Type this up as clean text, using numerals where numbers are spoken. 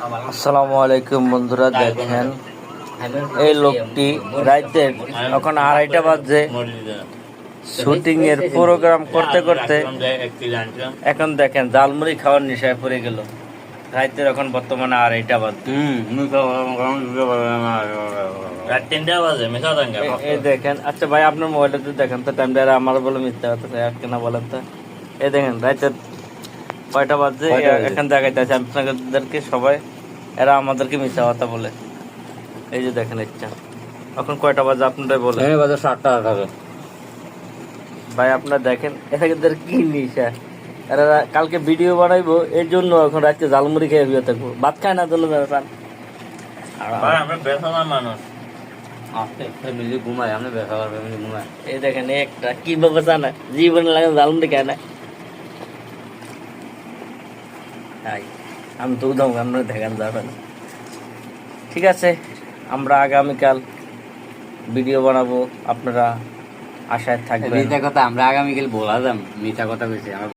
আসসালামু আলাইকুম বন্ধুরা, দেখেন এই লোকটি রাইতে এখন 2:30 বাজে শুটিং এর প্রোগ্রাম করতে করতে এখন দেখেন জালমুড়ি খাওয়ার নেশায় পড়ে গেল। রাইতের এখন বর্তমানে 2:30 বাজে। এই দেখেন, আচ্ছা ভাই আপনার মোবাইলটা দেখেন তো টাইমটা, আমার বলে মিথ্যা কথা কেনা বলেন তো। এই দেখেন রাইতের কয়টা বাজে এখন দেখাইতেছে আপনাদেরকে সবাই, এরা আমাদেরকে মিথ্যা কথা বলে। এই যে দেখেন ইচ্ছা এখন কয়টা বাজে আপনারাই বলেন। 7:18 ভাই আপনারা দেখেন এদের কি নিশা, এরা কালকে ভিডিও বানাইবো এর জন্য এখন রাত্রে জালমুড়ি খেয়ে শুয়ে থাকবো, ভাত খায় না জন্য ঘুমায়, আমরা ব্যবসা ঘুমায়। এই দেখেন একটা কি ভাবে জানা জীবনে লাগে জালমুড়ি খায় না। আমি তো উদাম আপনারা দেখেন যাবেন। ঠিক আছে, আমরা আগামীকাল ভিডিও বানাবো, আপনারা আশায় থাকবেন। মিথ্যা কথা আমরা আগামীকাল বলা যাম, মিথ্যা কথা কইছি।